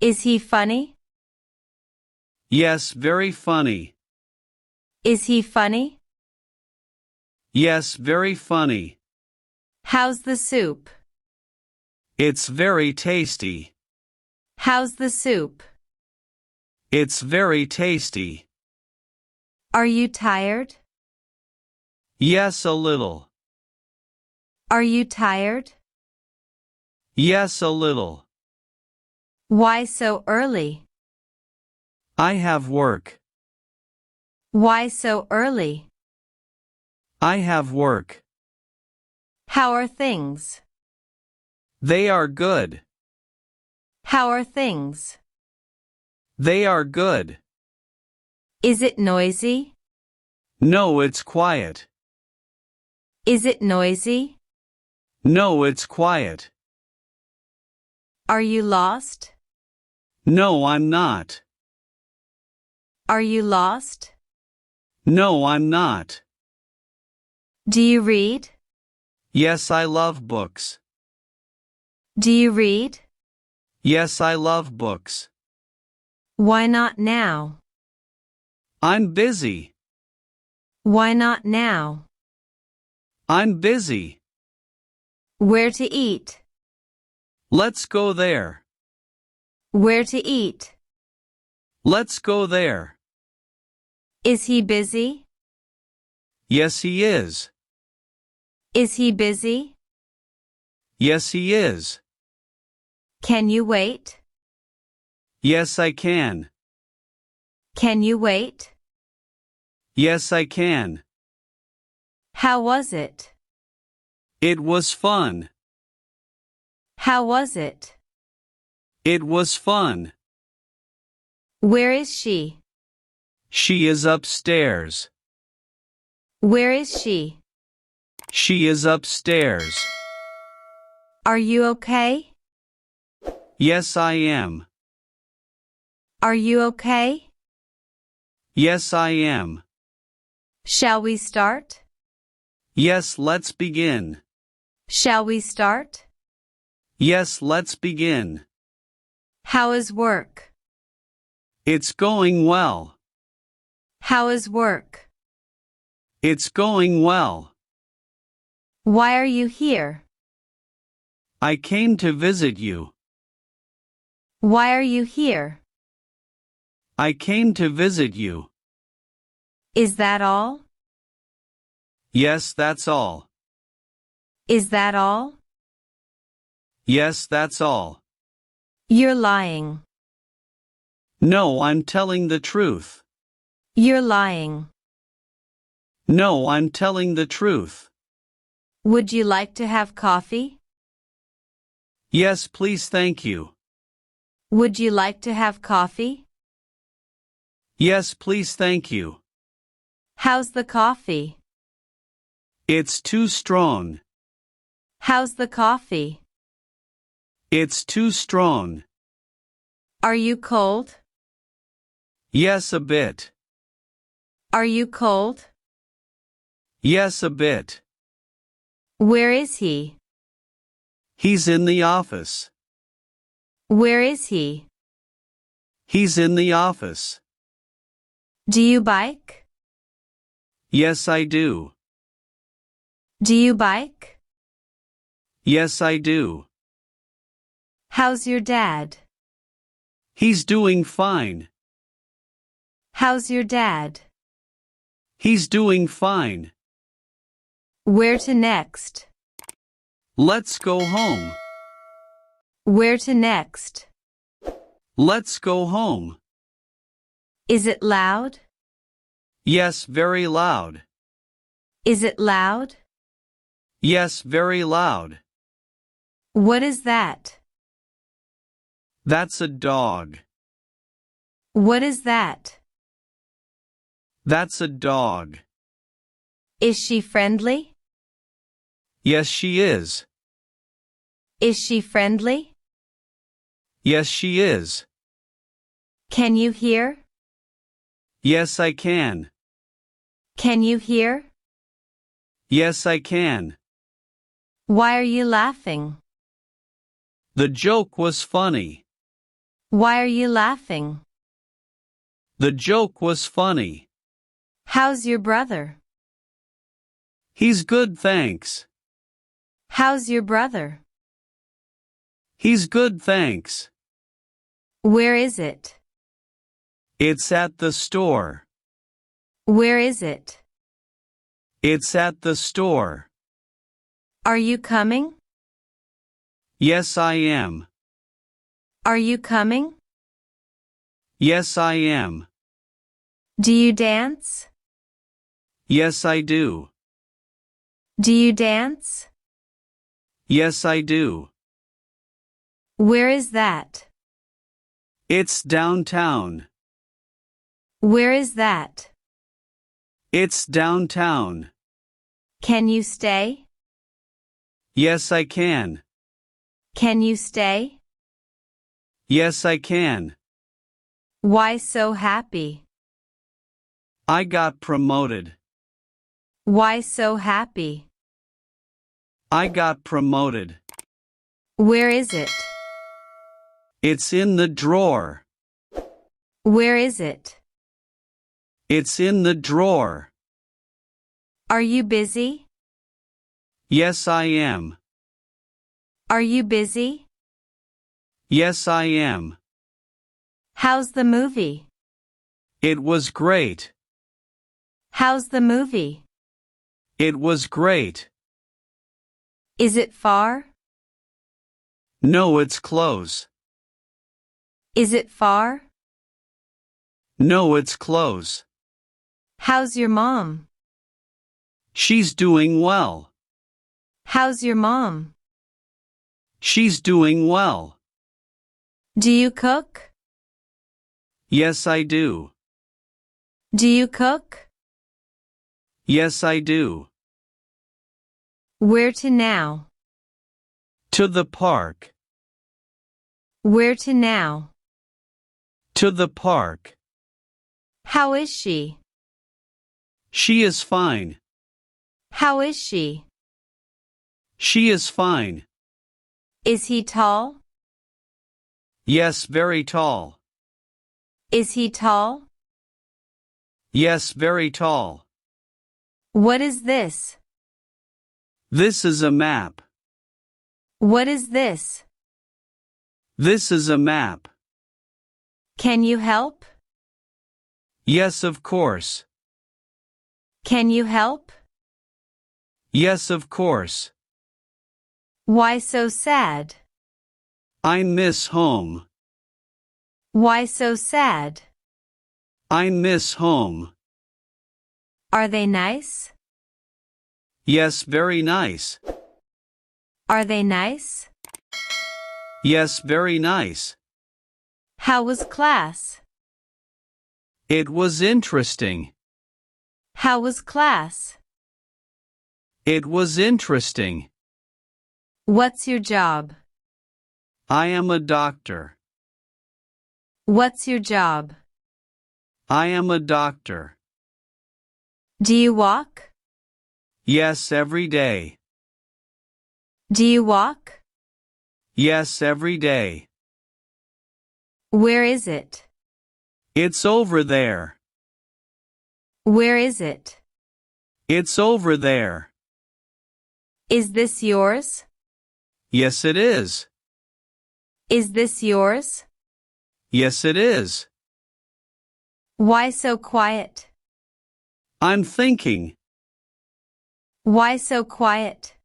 Is he funny? Yes, very funny. Is he funny? Yes, very funny. How's the soup? It's very tasty. How's the soup? It's very tasty. Are you tired? Yes, a little. Are you tired? Yes, a little. Why so early? I have work. Why so early? I have work. How are things? They are good. How are things? They are good. Is it noisy? No, it's quiet. Is it noisy? No, it's quiet. Are you lost? No, I'm not. Are you lost? No, I'm not. Do you read? Yes, I love books. Do you read? Yes, I love books. Why not now? I'm busy. Why not now? I'm busy. Where to eat? Let's go there. Where to eat? Let's go there. Is he busy? Yes, he is. Is he busy? Yes, he is. Can you wait? Yes, I can. Can you wait? Yes, I can. How was it? It was fun. How was it? It was fun. Where is she? She is upstairs. Where is she? She is upstairs. Are you okay? Yes, I am. Are you okay? Yes, I am. Shall we start? Yes, let's begin. Shall we start? Yes, let's begin. How is work? It's going well. How is work? It's going well. Why are you here? I came to visit you. Why are you here? I came to visit you. Is that all? Yes, that's all. Is that all? Yes, that's all. You're lying. No, I'm telling the truth. You're lying. No, I'm telling the truth. Would you like to have coffee? Yes, please, thank you. Would you like to have coffee? Yes, please, thank you. How's the coffee? It's too strong. How's the coffee? It's too strong. Are you cold? Yes, a bit. Are you cold? Yes, a bit. Where is he? He's in the office. Where is he? He's in the office. Do you bike? Yes, I do. Do you bike? Yes, I do. How's your dad? He's doing fine. How's your dad? He's doing fine. Where to next? Let's go home. Where to next? Let's go home. Is it loud? Yes, very loud. Is it loud? Yes, very loud. What is that? That's a dog. What is that? That's a dog. Is she friendly? Yes, she is. Is she friendly? Yes, she is. Can you hear? Yes, I can. Can you hear? Yes, I can. Why are you laughing? The joke was funny. Why are you laughing? The joke was funny. How's your brother? He's good, thanks. How's your brother? He's good, thanks. Where is it? It's at the store. Where is it? It's at the store. Are you coming? Yes, I am. Are you coming? Yes, I am. Do you dance? Yes, I do. Do you dance? Yes, I do. Where is that? It's downtown. Where is that? It's downtown. Can you stay? Yes, I can. Can you stay? Yes, I can. Why so happy? I got promoted. Why so happy? I got promoted. Where is it? It's in the drawer. Where is it? It's in the drawer. Are you busy? Yes, I am. Are you busy? Yes, I am. How's the movie? It was great. How's the movie? It was great. Is it far? No, it's close. Is it far? No, it's close. How's your mom? She's doing well. How's your mom? She's doing well. Do you cook? Yes, I do. Do you cook? Yes, I do. Where to now? To the park. Where to now? To the park. How is she? She is fine. How is she? She is fine. Is he tall? Yes, very tall. Is he tall? Yes, very tall. What is this? This is a map. What is this? This is a map. Can you help? Yes, of course. Can you help? Yes, of course. Why so sad? I miss home. Why so sad? I miss home. Are they nice? Yes, very nice. Are they nice? Yes, very nice. How was class? It was interesting. How was class? It was interesting. What's your job? I am a doctor. What's your job? I am a doctor. Do you walk? Yes, every day. Do you walk? Yes, every day. Where is it? It's over there. Where is it? It's over there. Is this yours? Yes, it is. Is this yours? Yes, it is. Why so quiet? I'm thinking. Why so quiet?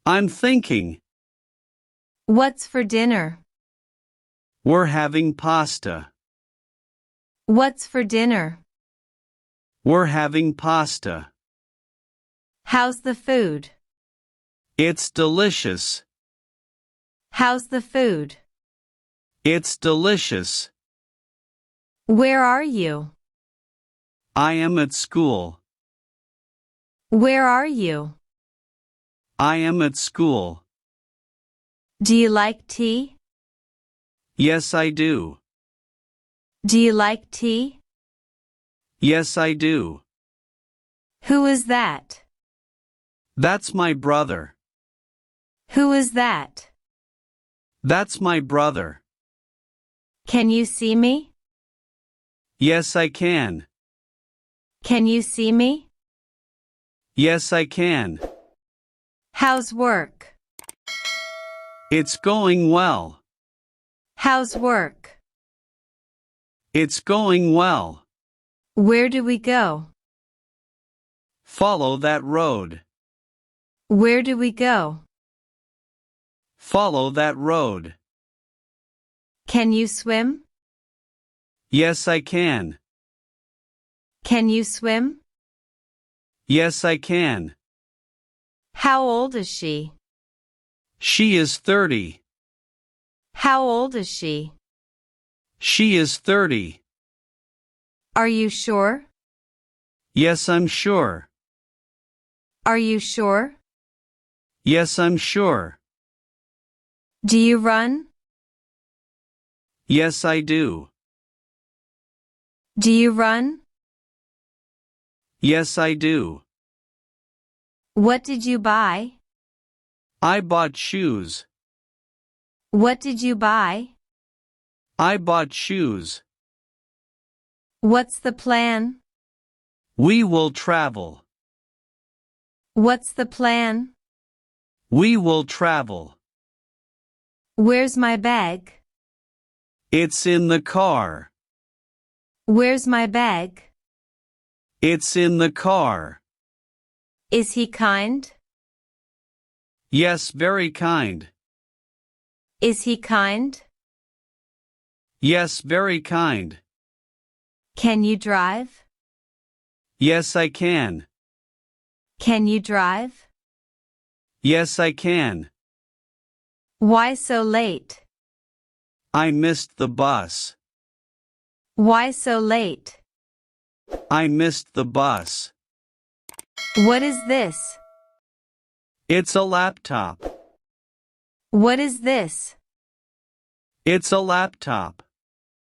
I'm thinking. What's for dinner? We're having pasta. What's for dinner? We're having pasta. How's the food? It's delicious. How's the food? It's delicious. Where are you? I am at school. Where are you? I am at school. Do you like tea? Yes, I do. Do you like tea? Yes, I do. Who is that? That's my brother. Who is that? That's my brother. Can you see me? Yes, I can. Can you see me? Yes, I can. How's work? It's going well. How's work? It's going well. Where do we go? Follow that road. Where do we go? Follow that road. Can you swim? Yes, I can. Can you swim? Yes, I can. How old is she? She is 30. How old is she? She is 30. Are you sure? Yes, I'm sure. Are you sure? Yes, I'm sure. Do you run? Yes, I do. Do you run? Yes, I do. What did you buy? I bought shoes. What did you buy? I bought shoes. What's the plan? We will travel. What's the plan? We will travel. Where's my bag? It's in the car. Where's my bag? It's in the car. Is he kind? Yes, very kind. Is he kind? Yes, very kind. Can you drive? Yes, I can. Can you drive? Yes, I can. Why so late? I missed the bus. Why so late? I missed the bus. What is this? It's a laptop. What is this? It's a laptop.